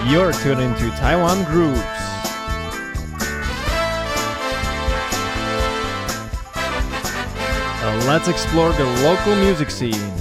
You're tuned into Taiwan Grooves. Let's explore the local music scene.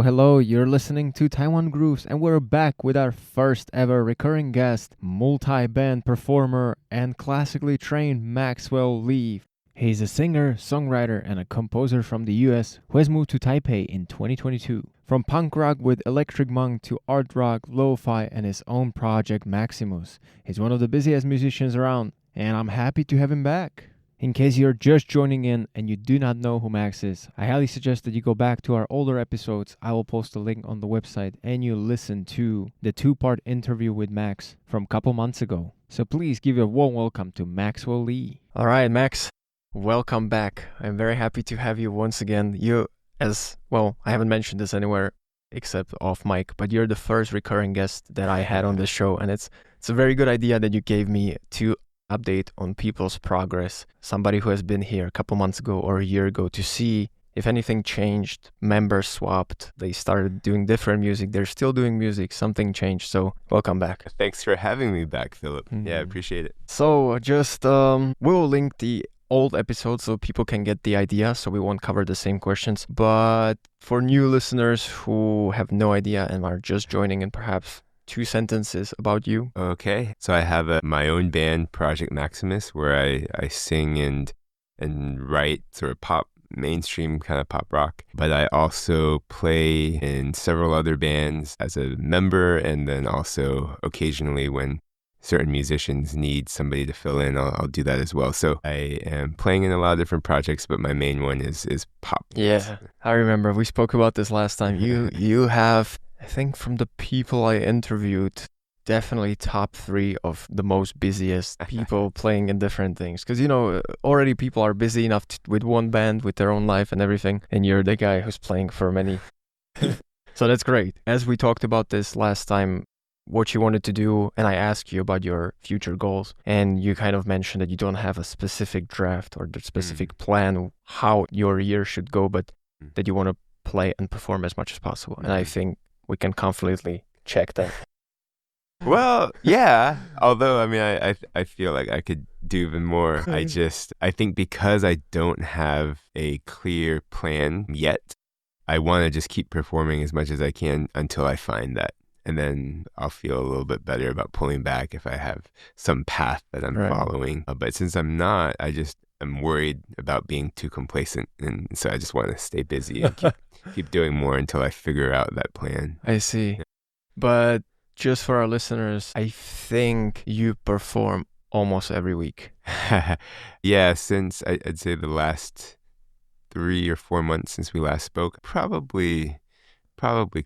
Hello, you're listening to Taiwan Grooves, and we're back with our first ever recurring guest, multi-band performer and classically trained Maxwell Lee. He's a singer, songwriter, and a composer from the US who has moved to Taipei in 2022. From punk rock with Electric Monk to art rock, LoFi, and his own Project Maximus. He's one of the busiest musicians around, and I'm happy to have him back. In case you're just joining in and you do not know who Max is, I highly suggest that you go back to our older episodes. I will post a link on the website and you listen to the 2-part interview with Max from a couple months ago. So please give a warm welcome to Maxwell Lee. All right, Max, welcome back. I'm very happy to have you once again. I haven't mentioned this anywhere except off mic, but you're the first recurring guest that I had on the show, and it's a very good idea that you gave me to update on people's progress, somebody who has been here a couple months ago or a year ago, to see if anything changed. Members swapped, they started doing different music, they're still doing music, something changed. So welcome back. Thanks for having me back, Philip. Yeah, I appreciate it. So just we'll link the old episodes so people can get the idea, so we won't cover the same questions, but for new listeners who have no idea and are just joining in, perhaps 2 sentences about you. Okay. So I have my own band, Project Maximus, where I sing and write sort of pop, mainstream kind of pop rock. But I also play in several other bands as a member, and then also occasionally when certain musicians need somebody to fill in, I'll do that as well. So I am playing in a lot of different projects, but my main one is pop. Yeah, I remember we spoke about this last time. You have, I think, from the people I interviewed, definitely top 3 of the most busiest people playing in different things. Because, already people are busy enough with one band, with their own life and everything. And you're the guy who's playing for many. So that's great. As we talked about this last time, what you wanted to do, and I asked you about your future goals, and you kind of mentioned that you don't have a specific draft or the specific plan how your year should go, but that you want to play and perform as much as possible. And I think we can confidently check that. Well, yeah. Although, I feel like I could do even more. I think because I don't have a clear plan yet, I want to just keep performing as much as I can until I find that. And then I'll feel a little bit better about pulling back if I have some path that I'm following. But since I'm not, I'm worried about being too complacent. And so I just want to stay busy and keep doing more until I figure out that plan. I see. But just for our listeners, I think you perform almost every week. Yeah, since I'd say the last 3 or 4 months since we last spoke, probably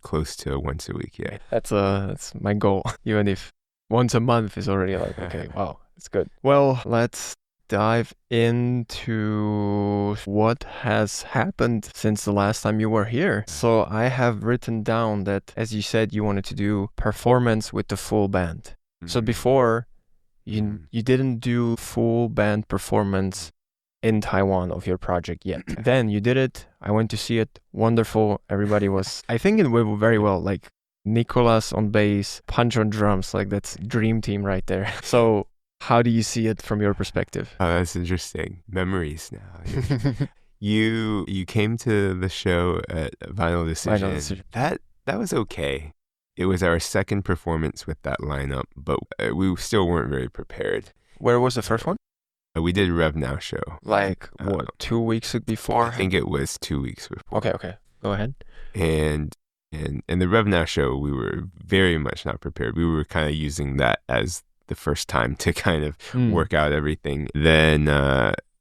close to once a week. Yeah, that's my goal. Even if once a month is already like, okay, wow, it's good. Well, let's dive into what has happened since the last time you were here. So I have written down that, as you said, you wanted to do performance with the full band. So before, you didn't do full band performance in Taiwan of your project yet. Then you did it. I went to see it. Wonderful. Everybody was, I think it went very well. Like Nicholas on bass, Punch on drums, like that's dream team right there. So how do you see it from your perspective? Oh, that's interesting. Memories now. You came to the show at Vinyl Decision. That was okay. It was our second performance with that lineup, but we still weren't very prepared. Where was the first one? We did Rev Now show. Like, 2 weeks before? I think it was 2 weeks before. Okay. Go ahead. And the Rev Now show, we were very much not prepared. We were kind of using that as the first time to kind of work out everything. Then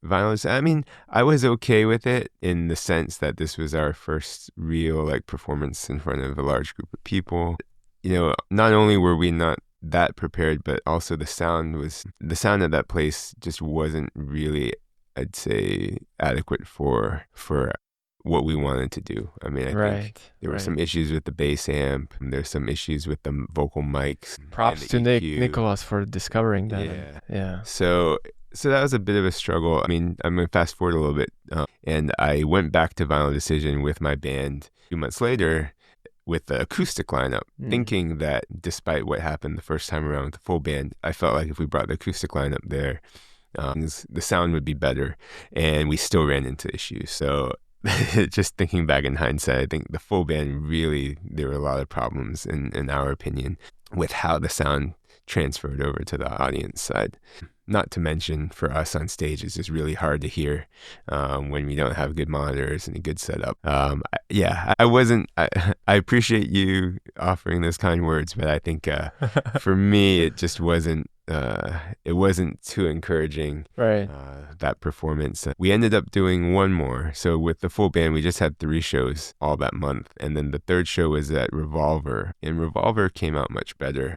Vinyl, I was okay with it in the sense that this was our first real performance in front of a large group of people. Not only were we not that prepared, but also the sound at that place just wasn't really, I'd say, adequate for what we wanted to do. I mean, I think there were some issues with the bass amp, and there's some issues with the vocal mics. Props to Nicholas for discovering that. Yeah. So that was a bit of a struggle. I mean, I'm going to fast forward a little bit. And I went back to Vinyl Decision with my band 2 months later with the acoustic lineup, thinking that despite what happened the first time around with the full band, I felt like if we brought the acoustic lineup there, the sound would be better. And we still ran into issues. So just thinking back in hindsight, I think the full band really, there were a lot of problems in our opinion with how the sound transferred over to the audience side. Not to mention for us on stage, it's just really hard to hear when we don't have good monitors and a good setup. I appreciate you offering those kind words, but I think for me, it just wasn't too encouraging, that performance. We ended up doing one more. So with the full band, we just had 3 shows all that month. And then the 3rd show was at Revolver, and Revolver came out much better.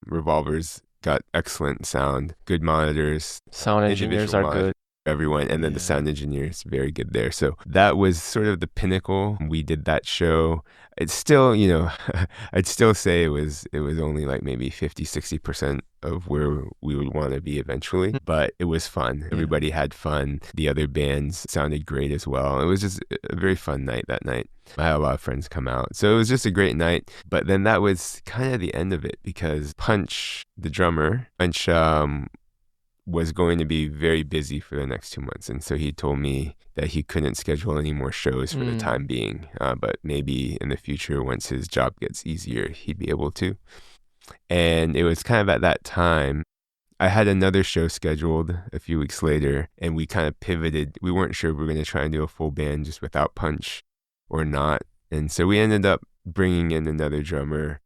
Revolver's got excellent sound, good monitors. Sound engineers are good. Everyone, and then the sound engineer is very good there. So that was sort of the pinnacle. We did that show. It's still, I'd still say it was only like maybe 50-60% of where we would want to be eventually, but it was fun. Everybody had fun. The other bands sounded great as well. It was just a very fun night that night. I had a lot of friends come out. So it was just a great night. But then that was kind of the end of it, because Punch, the drummer, was going to be very busy for the next 2 months. And so he told me that he couldn't schedule any more shows for the time being. But maybe in the future, once his job gets easier, he'd be able to. And it was kind of at that time, I had another show scheduled a few weeks later, and we kind of pivoted. We weren't sure if we were going to try and do a full band just without Punch or not. And so we ended up bringing in another drummer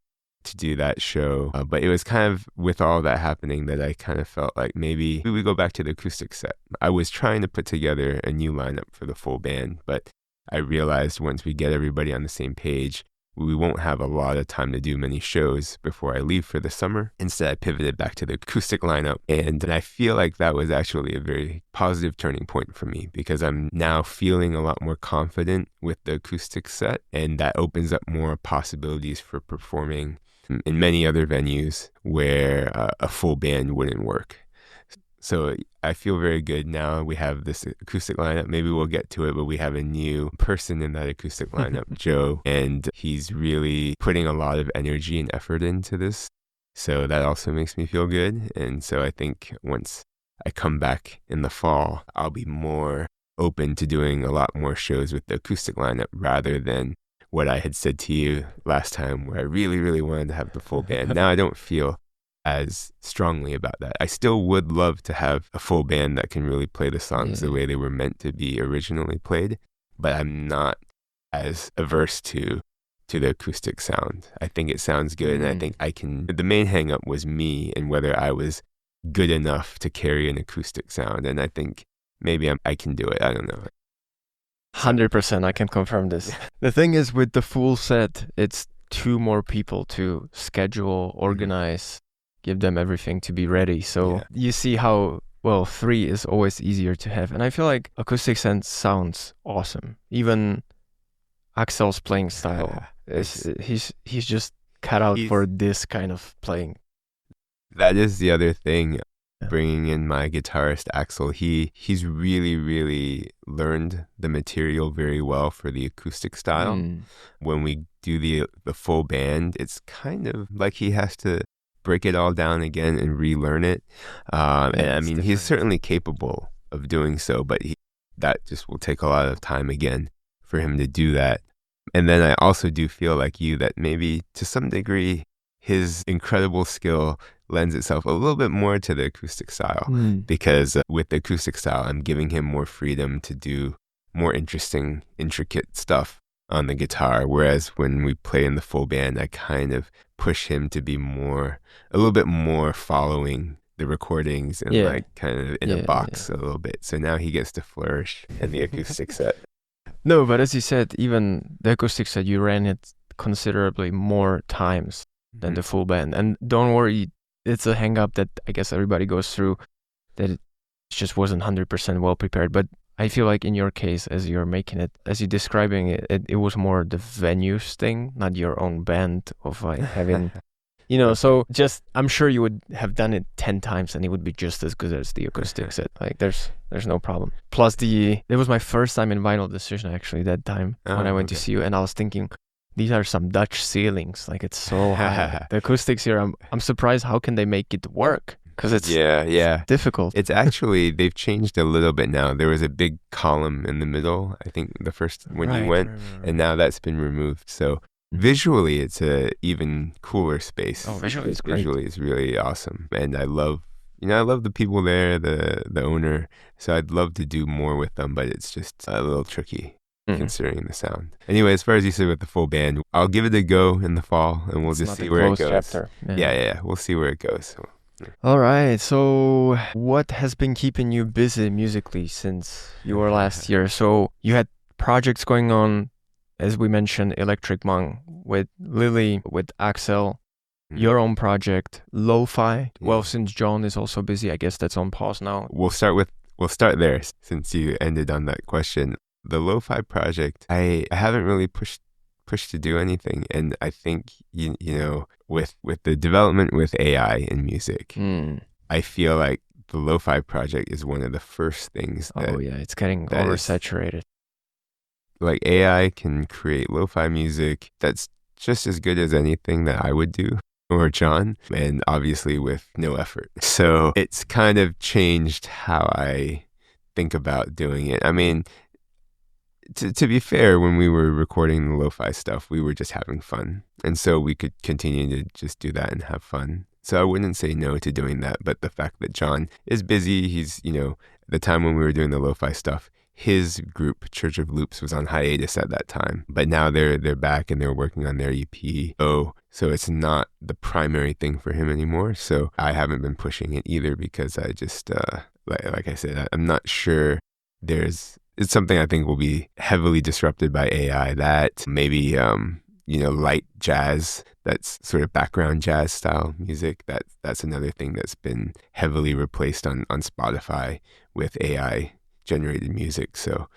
to do that show. But it was kind of with all that happening that I kind of felt like maybe we would go back to the acoustic set. I was trying to put together a new lineup for the full band, but I realized once we get everybody on the same page, we won't have a lot of time to do many shows before I leave for the summer. Instead, I pivoted back to the acoustic lineup. And I feel like that was actually a very positive turning point for me, because I'm now feeling a lot more confident with the acoustic set. And that opens up more possibilities for performing in many other venues where a full band wouldn't work. So I feel very good now. We have this acoustic lineup. Maybe we'll get to it, but we have a new person in that acoustic lineup, Joe, and he's really putting a lot of energy and effort into this. So that also makes me feel good. And so I think once I come back in the fall, I'll be more open to doing a lot more shows with the acoustic lineup rather than what I had said to you last time, where I really, really wanted to have the full band. Now I don't feel as strongly about that. I still would love to have a full band that can really play the songs the way they were meant to be originally played, but I'm not as averse to the acoustic sound. I think it sounds good, and I think I can. The main hang up was me and whether I was good enough to carry an acoustic sound, and I think maybe I can do it. I don't know. 100%, I can confirm this. The thing is, with the full set, it's 2 more people to schedule, organize, give them everything to be ready. So you see how, 3 is always easier to have. And I feel like acoustic sounds awesome. Even Axel's playing style, he's just cut out for this kind of playing. That is the other thing. Bringing in my guitarist Axel, he's really, really learned the material very well for the acoustic style. When we do the full band, it's kind of like he has to break it all down again and relearn it. And I mean, different. He's certainly capable of doing so, but that just will take a lot of time again for him to do that. And then I also do feel like you that maybe to some degree his incredible skill lends itself a little bit more to the acoustic style, because with the acoustic style, I'm giving him more freedom to do more interesting, intricate stuff on the guitar. Whereas when we play in the full band, I kind of push him to be a little bit more following the recordings and like kind of in a box a little bit. So now he gets to flourish in the acoustic set. No, but as you said, even the acoustic set, you ran it considerably more times than the full band. And don't worry, it's a hang up that I guess everybody goes through, that it just wasn't 100% well prepared. But I feel like in your case, as you're making it, as you're describing it, it was more the venues thing, not your own band of like having, so just, I'm sure you would have done it 10 times and it would be just as good as the acoustic set. Like there's no problem. Plus it was my first time in Vinyl Decision actually that time when I went to see you, and I was thinking, these are some Dutch ceilings. Like it's so high. The acoustics here, I'm surprised how can they make it work? Because it's difficult. It's actually, they've changed a little bit now. There was a big column in the middle, I think the first when you went, and now that's been removed. So visually, it's a even cooler space. Oh, visually it's great. Visually, it's really awesome. And I love the people there, the owner. So I'd love to do more with them, but it's just a little tricky considering the sound. Anyway, as far as you said with the full band, I'll give it a go in the fall and we'll just see where it goes. Chapter. Yeah. We'll see where it goes. So. All right. So what has been keeping you busy musically since you were last year? So you had projects going on, as we mentioned, Electric Monk with Lili, with Axel, your own project, LoFi. Well, since John is also busy, I guess that's on pause now. We'll start there since you ended on that question. The LoFi project, I haven't really pushed to do anything, and I think with the development with AI in music, I feel like the LoFi project is one of the first things that, it's getting oversaturated. Like AI can create LoFi music that's just as good as anything that I would do or John, and obviously with no effort. So it's kind of changed how I think about doing it. I mean, to be fair, when we were recording the lo-fi stuff, we were just having fun. And so we could continue to just do that and have fun. So I wouldn't say no to doing that. But the fact that John is busy, he's, the time when we were doing the lo-fi stuff, his group, Church of Loops, was on hiatus at that time. But now they're back and they're working on their EP. So it's not the primary thing for him anymore. So I haven't been pushing it either because I just, like I said, I'm not sure it's something I think will be heavily disrupted by AI. That maybe, light jazz, that's sort of background jazz style music. That's another thing that's been heavily replaced on Spotify with AI generated music. So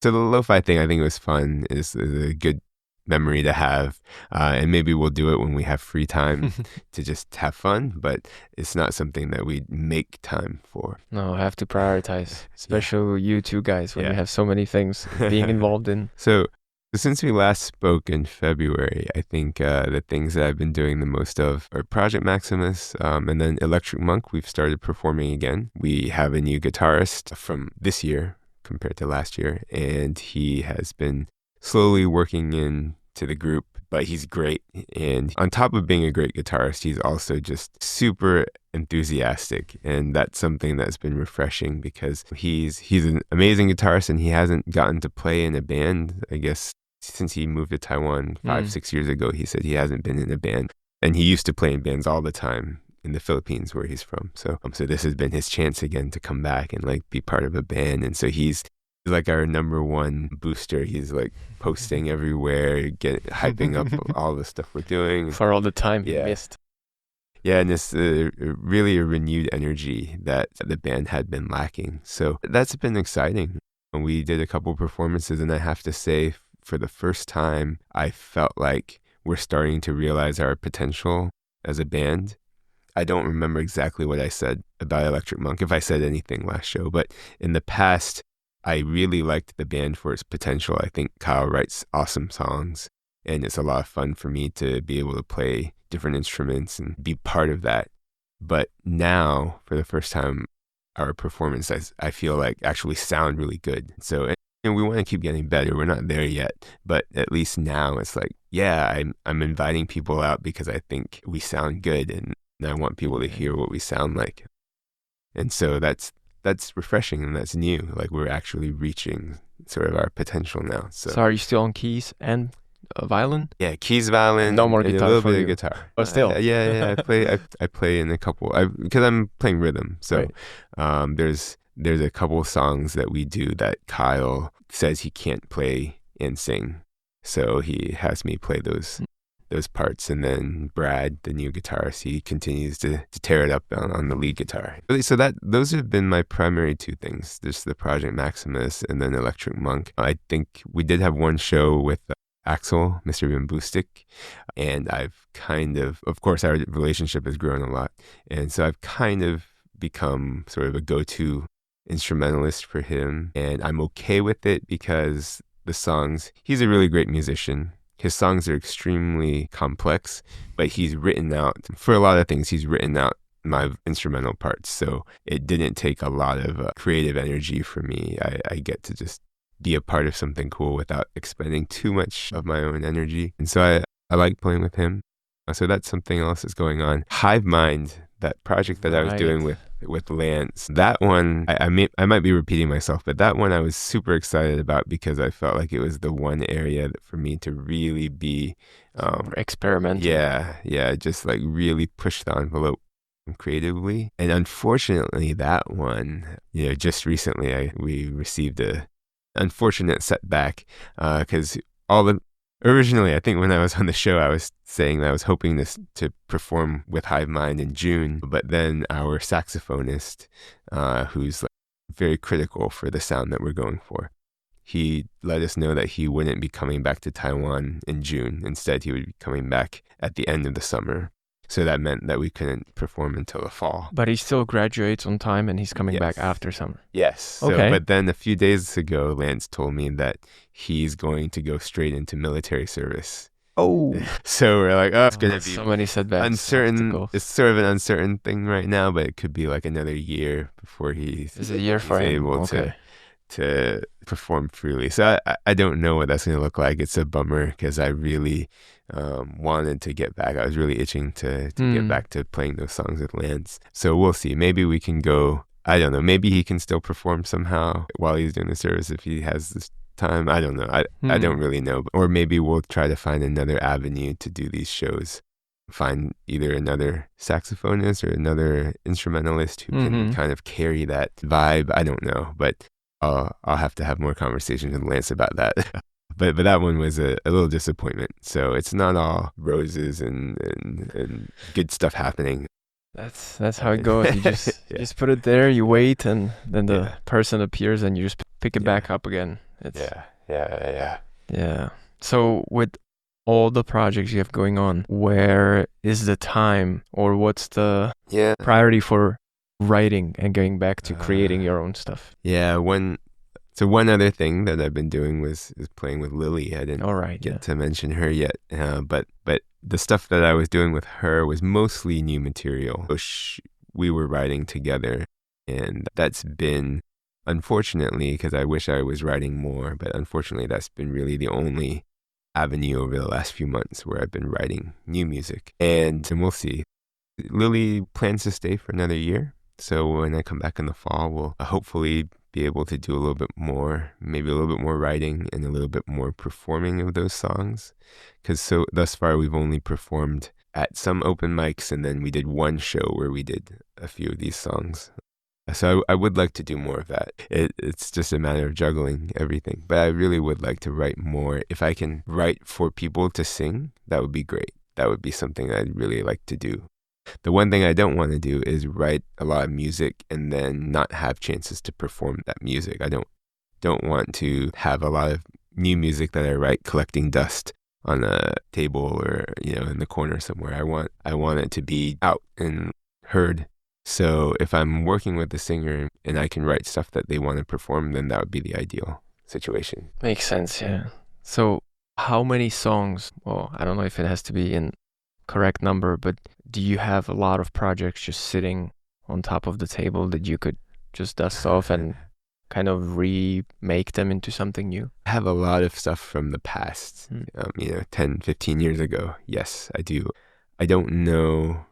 the lo-fi thing, I think it was fun. Is a good memory to have, and maybe we'll do it when we have free time to just have fun, but it's not something that we make time for. No, I have to prioritize, especially you two guys when you have so many things being involved in. So since we last spoke in February, I think the things that I've been doing the most of are Project Maximus, and then Electric Monk. We've started performing again. We have a new guitarist from this year compared to last year, and he has been slowly working into the group, but he's great. And on top of being a great guitarist, he's also just super enthusiastic. And that's something that's been refreshing because he's an amazing guitarist and he hasn't gotten to play in a band, I guess, since he moved to Taiwan 5-6 years ago. He said he hasn't been in a band, and he used to play in bands all the time in the Philippines where he's from. So this has been his chance again to come back and be part of a band. And so he's like our number one booster. He's posting everywhere, hyping up all the stuff we're doing. For all the time he missed. Yeah, and it's really a renewed energy that the band had been lacking. So that's been exciting. We did a couple performances, and I have to say, for the first time, I felt like we're starting to realize our potential as a band. I don't remember exactly what I said about Electric Monk, if I said anything last show, but in the past, I really liked the band for its potential. I think Kyle writes awesome songs, and it's a lot of fun for me to be able to play different instruments and be part of that. But now, for the first time, our performances, I feel like actually sound really good. So we want to keep getting better. We're not there yet, but at least now it's I'm inviting people out because I think we sound good, and I want people to hear what we sound like. And so that's refreshing and that's new. We're actually reaching sort of our potential now. So are you still on keys and violin? Yeah, keys, violin. No more guitar. A little for bit you. of guitar. But still. I play in a couple because I'm playing rhythm. So there's a couple songs that we do that Kyle says he can't play and sing. So he has me play those those parts. And then Brad, the new guitarist, he continues to tear it up on the lead guitar. So those have been my primary two things. There's the Project Maximus and then Electric Monk. I think we did have one show with Axel, Mr. Bamboostick, and I've kind of course, our relationship has grown a lot. And so I've kind of become sort of a go-to instrumentalist for him. And I'm okay with it because the songs, he's a really great musician. His songs are extremely complex, but he's written out, for a lot of things, he's written out my instrumental parts. So it didn't take a lot of creative energy for me. I get to just be a part of something cool without expending too much of my own energy. And so I like playing with him. So that's something else that's going on. Hive Mind, that project that I was doing with Lance, that one, I might be repeating myself, but that one I was super excited about because I felt like it was the one area that for me to really be experimental. Yeah, just like really push the envelope creatively. And unfortunately, that one, just recently we received a unfortunate setback because originally, I think when I was on the show, I was saying that I was hoping to perform with Hive Mind in June, but then our saxophonist, who's like very critical for the sound that we're going for, he let us know that he wouldn't be coming back to Taiwan in June. Instead, he would be coming back at the end of the summer. So that meant that we couldn't perform until the fall. But he still graduates on time and he's coming back after summer. Yes. Okay. But then a few days ago, Lance told me that he's going to go straight into military service. Oh. So we're like, it's going to be so many setbacks. Uncertain. It's sort of an uncertain thing right now, but it could be like another year before he's able to perform freely. So I don't know what that's going to look like. It's a bummer because I really wanted to get back. I was really itching to get back to playing those songs with Lance. So we'll see. Maybe we can go, I don't know, maybe he can still perform somehow while he's doing the service if he has this time. I don't know. I don't really know. Or maybe we'll try to find another avenue to do these shows. Find either another saxophonist or another instrumentalist who can kind of carry that vibe. I don't know, but I'll have to have more conversations with Lance about that. But that one was a little disappointment. So it's not all roses and good stuff happening. That's how it goes. You just put it there, you wait, and then the person appears and you just pick it back up again. Yeah. So with all the projects you have going on, where is the time or what's the priority for writing and going back to creating your own stuff? One other thing that I've been doing is playing with Lili. I didn't get to mention her yet, but the stuff that I was doing with her was mostly new material. We were writing together, and that's been, unfortunately, because I wish I was writing more, but unfortunately that's been really the only avenue over the last few months where I've been writing new music. And we'll see. Lili plans to stay for another year. So when I come back in the fall, we'll hopefully be able to do a little bit more, maybe a little bit more writing and a little bit more performing of those songs. Because thus far we've only performed at some open mics, and then we did one show where we did a few of these songs. So I would like to do more of that. It's just a matter of juggling everything. But I really would like to write more. If I can write for people to sing, that would be great. That would be something I'd really like to do. The one thing I don't want to do is write a lot of music and then not have chances to perform that music. I don't want to have a lot of new music that I write collecting dust on a table or in the corner somewhere. I want it to be out and heard. So if I'm working with a singer and I can write stuff that they want to perform, then that would be the ideal situation. Makes sense, yeah. So how many songs, well, I don't know if it has to be in correct number, but do you have a lot of projects just sitting on top of the table that you could just dust off and kind of remake them into something new? I have a lot of stuff from the past, 10, 15 years ago. Yes, I do. I don't know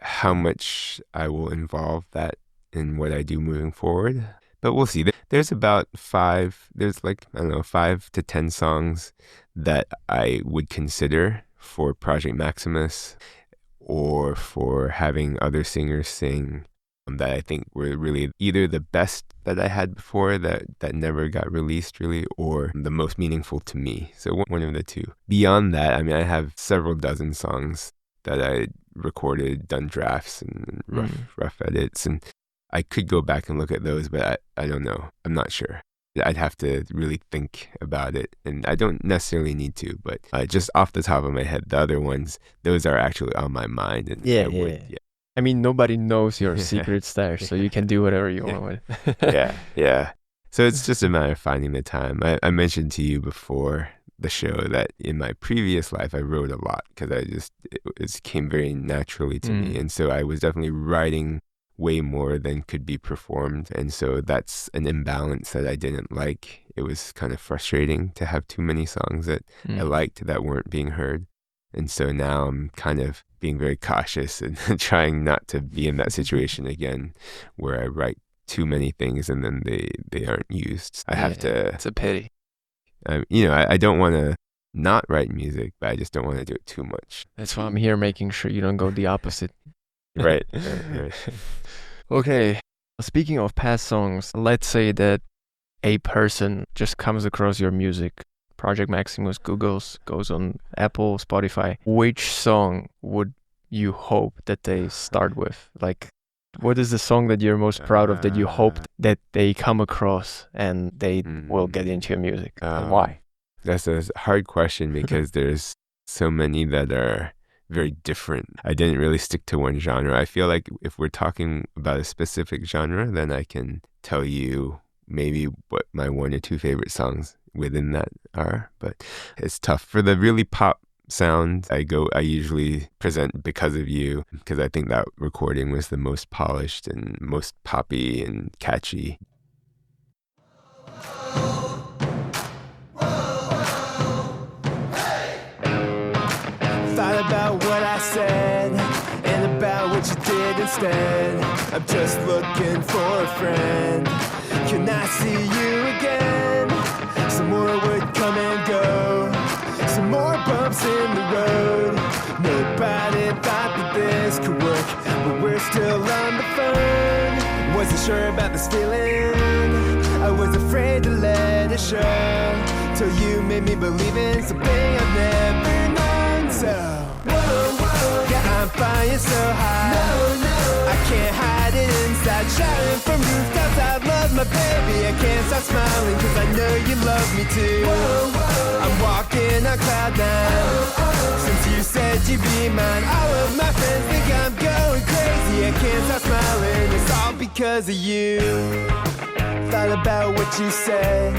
how much I will involve that in what I do moving forward, but we'll see. There's about 5 to 10 songs that I would consider for Project Maximus or for having other singers sing. that I think were really either the best that I had before that never got released really, or the most meaningful to me. So one of the two. Beyond that, I mean, I have several dozen songs that I recorded, done drafts and rough edits, and I could go back and look at those, but I don't know. I'm not sure. I'd have to really think about it, and I don't necessarily need to, but just off the top of my head, the other ones, those are actually on my mind. And yeah. I mean, nobody knows your secret stash, so you can do whatever you want with it. Yeah. So it's just a matter of finding the time. I mentioned to you before the show that in my previous life, I wrote a lot because it came very naturally to me. And so I was definitely writing way more than could be performed. And so that's an imbalance that I didn't like. It was kind of frustrating to have too many songs that I liked that weren't being heard. And so now I'm kind of being very cautious and trying not to be in that situation again where I write too many things and then they aren't used. I have to... It's a pity. I don't want to not write music, but I just don't want to do it too much. That's why I'm here, making sure you don't go the opposite. Right. Okay, speaking of past songs, let's say that a person just comes across your music, Project Maximus, goes on Apple, Spotify. Which song would you hope that they start with? Like, what is the song that you're most proud of that you hope that they come across and they will get into your music? And why? That's a hard question because there's so many that are very different. I didn't really stick to one genre. I feel like if we're talking about a specific genre, then I can tell you maybe what my one or two favorite songs within that are, but it's tough. For the really pop sound, I usually present Because of You, because I think that recording was the most polished and most poppy and catchy. Thought about what I said and about what you did instead. I'm just looking for a friend. Can I see you again? Some more would come and go, some more bumps in the road. Nobody thought that this could work, but we're still on the phone. Wasn't sure about this feeling, I was afraid to let it show, till you made me believe in something I've never known. So, whoa, yeah, I'm flying so high, I can't hide it inside, shouting from rooftops, I love my baby, I can't stop smiling, cause I know you love me too. I'm walking on cloud nine, since you said you'd be mine. All of my friends think I'm going crazy, I can't stop smiling, it's all because of you. Thought about what you said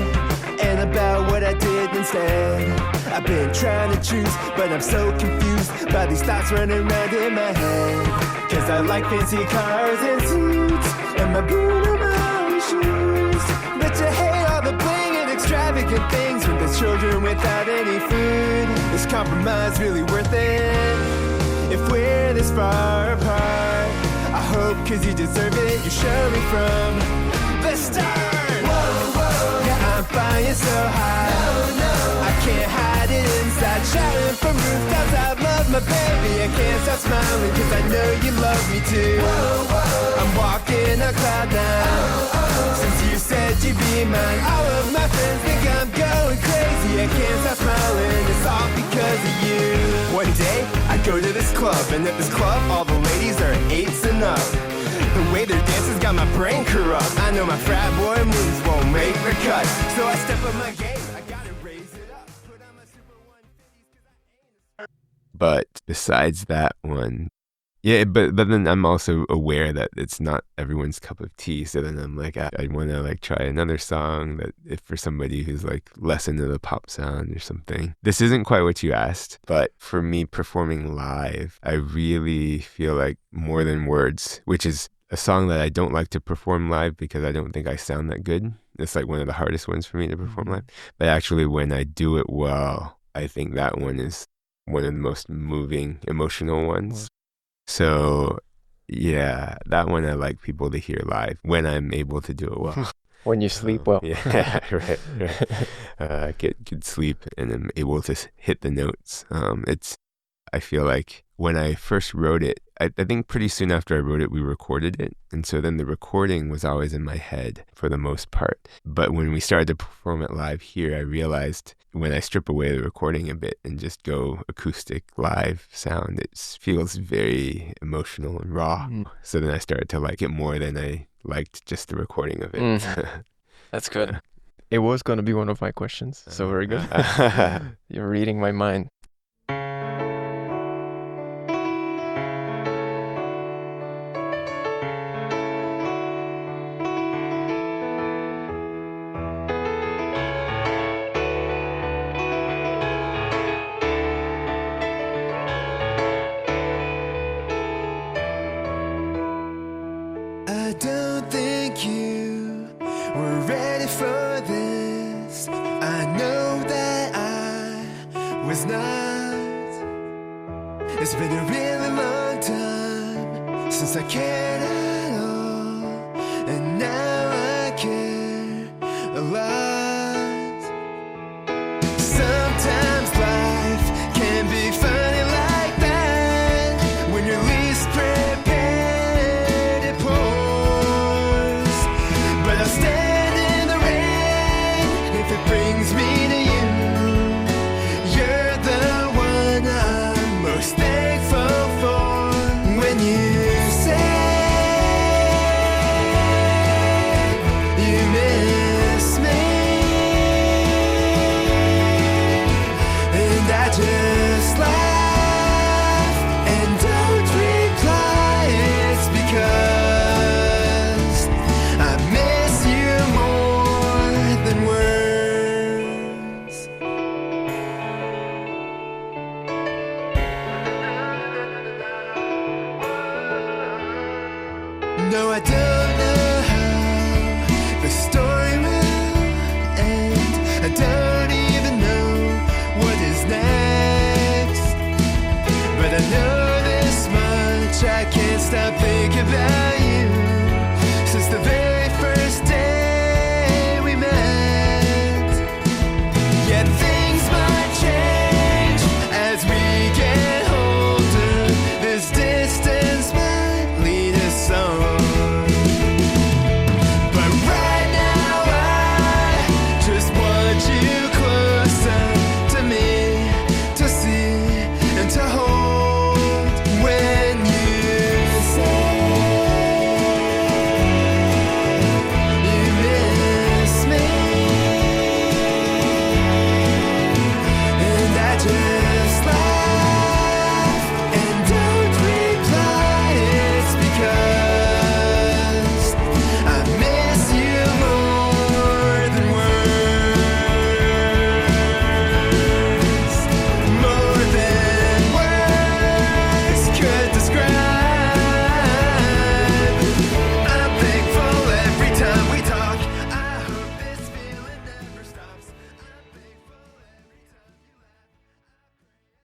and about what I did instead. I've been trying to choose, but I'm so confused by these thoughts running around in my head. Cause I like fancy cars and suits and my Bruno Mars shoes, but you hate all the bling and extravagant things from the children without any food. Is compromise really worth it if we're this far apart? I hope cause you deserve it, you show me from the start. Yeah, I'm flying so high, I can't hide it inside, shouting from rooftops, I love my baby, I can't stop smiling, cause I know you love me too. I'm walking on cloud nine, since you said you'd be mine. All of my friends think I'm going crazy, I can't stop smiling, it's all because of you. One day, I go to this club, and at this club, all the ladies are 8s and up. The way their dances got my brain corrupt. I know my frat boy moves won't make the cut, so I step up my game, I gotta raise it up, put on my super 150s cause I ain't. But besides that one, yeah, but then I'm also aware that it's not everyone's cup of tea. So then I'm like, I want to like try another song that if for somebody who's like less into the pop sound or something. This isn't quite what you asked, but for me performing live, I really feel like More Than Words, which is a song that I don't like to perform live because I don't think I sound that good. It's like one of the hardest ones for me to perform live. But actually when I do it well, I think that one is one of the most moving, emotional ones. So yeah, that one I like people to hear live when I'm able to do it well. When you sleep well. Yeah, right. Get good sleep and I'm able to hit the notes. I feel like when I first wrote it, I think pretty soon after I wrote it, we recorded it. And so then the recording was always in my head for the most part. But when we started to perform it live here, I realized when I strip away the recording a bit and just go acoustic live sound, it feels very emotional and raw. So then I started to like it more than I liked just the recording of it. That's good. It was going to be one of my questions, so very good. You're reading my mind. I don't think you were ready for this. I know that I was not. It's been a really long time since I cared at all, and now I care a lot. Sometimes life can be funny like that. When you're least prepared, it pours. But I'll stand in the rain if it brings me to you. You're the one I'm most thankful for. When you say you miss me, and I just laugh and don't reply. It's because I miss you more than words. No, I don't know how the story will end. I don't even know what is next. But I know this much, I can't stop thinking about you.